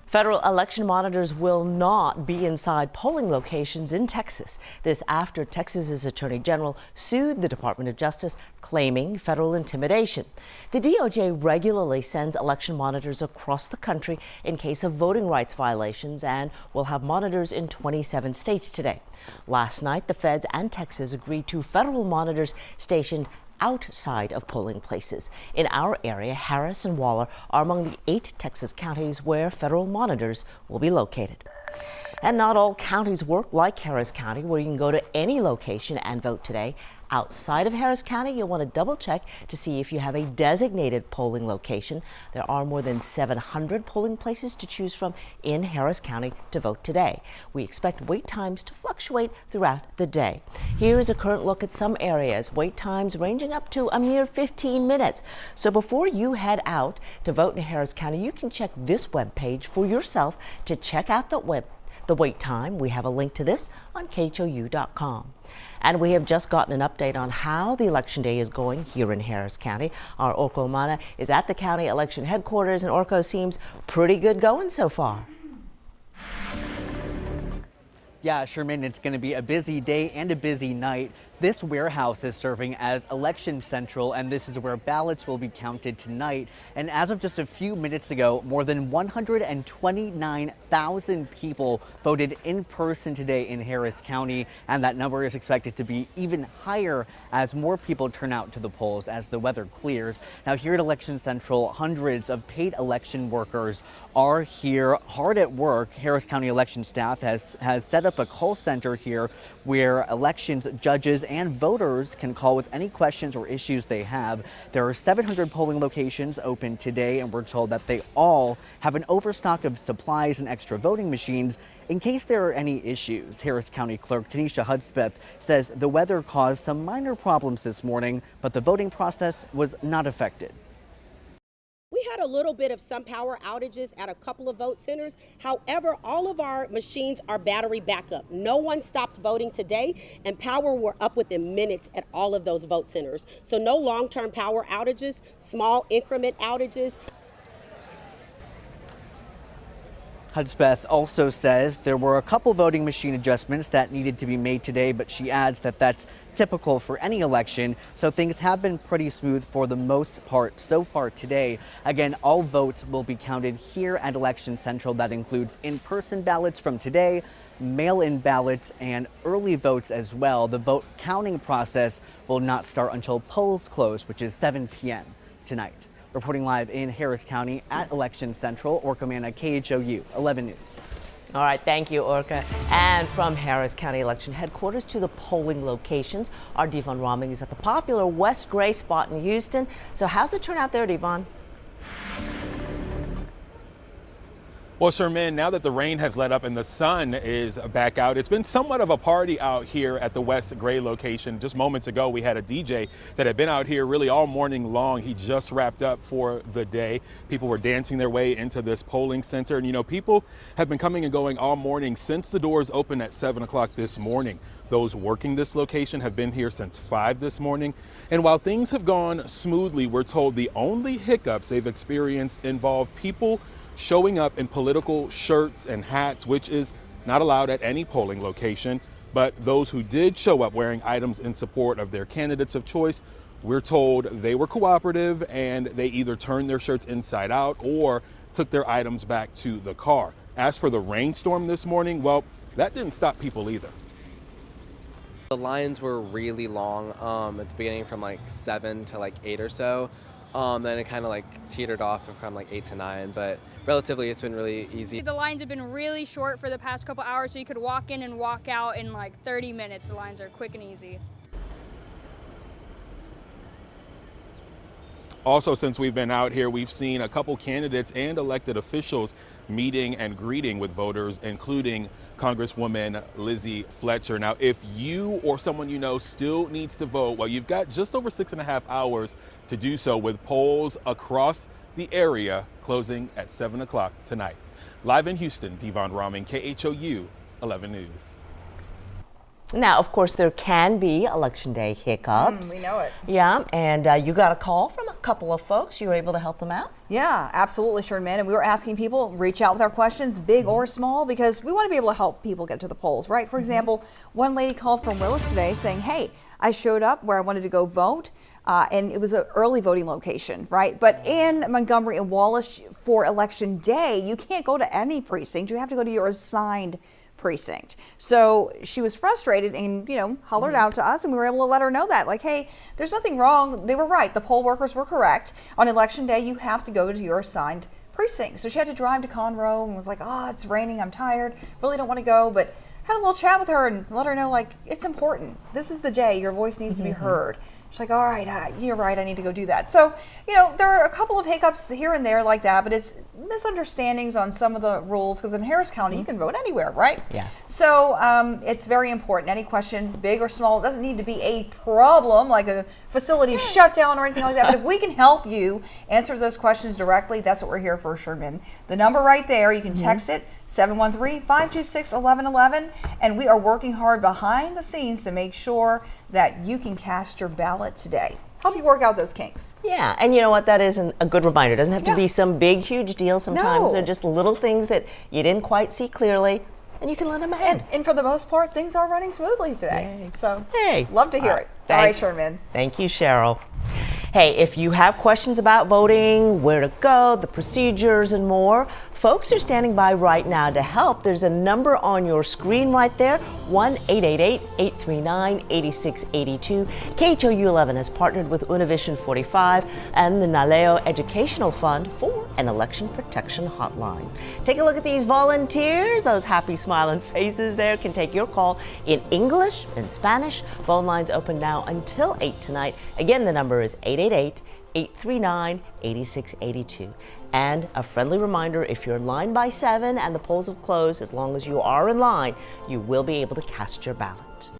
Federal election monitors will not be inside polling locations in Texas. This after Texas's Attorney General sued the Department of Justice, claiming federal intimidation. The DOJ regularly sends election monitors across the country in case of voting rights violations and will have monitors in 27 states today. Last night, the feds and Texas agreed to federal monitors stationed outside of polling places. In our area, Harris and Waller are among the 8 Texas counties where federal monitors will be located. And not all counties work like Harris County, where you can go to any location and vote today. Outside of Harris County, you'll want to double check to see if you have a designated polling location. There are more than 700 polling places to choose from in Harris County to vote today. We expect wait times to fluctuate throughout the day. Here is a current look at some areas. Wait times ranging up to a mere 15 minutes. So before you head out to vote in Harris County, you can check this webpage for yourself to check out the wait time. We have a link to this on khou.com. And we have just gotten an update on how the election day is going here in Harris County. Our Orko Mana is at the county election headquarters, and Orko, seems pretty good going so far. Yeah, Sherman, it's going to be a busy day and a busy night. This warehouse is serving as election central, and this is where ballots will be counted tonight. And as of just a few minutes ago, more than 129,000 people voted in person today in Harris County, and that number is expected to be even higher as more people turn out to the polls as the weather clears. Now, here at Election Central, hundreds of paid election workers are here hard at work. Harris County election staff has set up a call center here where elections judges and voters can call with any questions or issues they have. There are 700 polling locations open today, and we're told that they all have an overstock of supplies and extra voting machines in case there are any issues. Harris County Clerk Tanisha Hudspeth says the weather caused some minor problems this morning, but the voting process was not affected. We had a little bit of some power outages at a couple of vote centers. However, all of our machines are battery backup. No one stopped voting today, and power were up within minutes at all of those vote centers. So no long-term power outages, small increment outages. Hudspeth also says there were a couple voting machine adjustments that needed to be made today, but she adds that that's typical for any election, so things have been pretty smooth for the most part so far today. Again, all votes will be counted here at Election Central. That includes in-person ballots from today, mail-in ballots, and early votes as well. The vote counting process will not start until polls close, which is 7 p.m. tonight. Reporting live in Harris County at Election Central, Orko Mana, KHOU 11 News. All right, thank you, Orca. And from Harris County election headquarters to the polling locations, our Devon Roming is at the popular West Gray spot in Houston. So how's the turnout there, Devon? Well, Sherman, now that the rain has let up and the sun is back out, it's been somewhat of a party out here at the West Gray location. Just moments ago, we had a DJ that had been out here really all morning long. He just wrapped up for the day. People were dancing their way into this polling center. And, you know, people have been coming and going all morning since the doors opened at 7 o'clock this morning. Those working this location have been here since 5 this morning. And while things have gone smoothly, we're told the only hiccups they've experienced involve people showing up in political shirts and hats, which is not allowed at any polling location. But those who did show up wearing items in support of their candidates of choice, we're told they were cooperative and they either turned their shirts inside out or took their items back to the car. As for the rainstorm this morning, well, that didn't stop people either. The lines were really long at the beginning, from like 7 to like 8 or so. Then it kind of like teetered off from like 8 to 9, but relatively it's been really easy. The lines have been really short for the past couple hours, so you could walk in and walk out in like 30 minutes. The lines are quick and easy. Also, since we've been out here, we've seen a couple candidates and elected officials meeting and greeting with voters, including Congresswoman Lizzie Fletcher. Now, if you or someone you know still needs to vote, well, you've got just over 6.5 hours to do so, with polls across the area closing at 7 o'clock tonight. Live in Houston, Devon Roming, KHOU 11 News. Now, of course, there can be Election Day hiccups. We know it. Yeah, and you got a call from a couple of folks. You were able to help them out? Yeah, absolutely, Sherman. And we were asking people, reach out with our questions, big or small, because we want to be able to help people get to the polls, right? For example, one lady called from Willis today saying, hey, I showed up where I wanted to go vote, and it was an early voting location, right? But in Montgomery and Wallace for Election Day, you can't go to any precinct. You have to go to your assigned precinct. So she was frustrated and, hollered out to us, and we were able to let her know that, like, hey, there's nothing wrong. They were right. The poll workers were correct. On Election Day, you have to go to your assigned precinct. So she had to drive to Conroe and was like, oh, it's raining. I'm tired. Really don't want to go. But had a little chat with her and let her know, like, it's important. This is the day. Your voice needs to be heard. She's like, all right, you're right, I need to go do that. So, there are a couple of hiccups here and there like that, but it's misunderstandings on some of the rules, because in Harris County, you can vote anywhere, right? Yeah. So it's very important. Any question, big or small, it doesn't need to be a problem, like a facility shut down or anything like that. But if we can help you answer those questions directly, that's what we're here for, Sherman. The number right there, you can text it, 713-526-1111, and we are working hard behind the scenes to make sure that you can cast your ballot today. Help you work out those kinks. Yeah, and you know what? That is a good reminder. It doesn't have to be some big, huge deal. Sometimes No. they're just little things that you didn't quite see clearly, and you can let them ahead. And for the most part, things are running smoothly today. Yay. So, Hey. love to hear it. All right, Sherman. Thank you, Cheryl. Hey, if you have questions about voting, where to go, the procedures, and more, folks are standing by right now to help. There's a number on your screen right there, 1-888-839-8682. KHOU 11 has partnered with Univision 45 and the Naleo Educational Fund for an election protection hotline. Take a look at these volunteers. Those happy smiling faces there can take your call in English and Spanish. Phone lines open now until 8 tonight. Again, the number is 888-839-8682. And a friendly reminder, if you're in line by 7 and the polls have closed, as long as you are in line, you will be able to cast your ballot.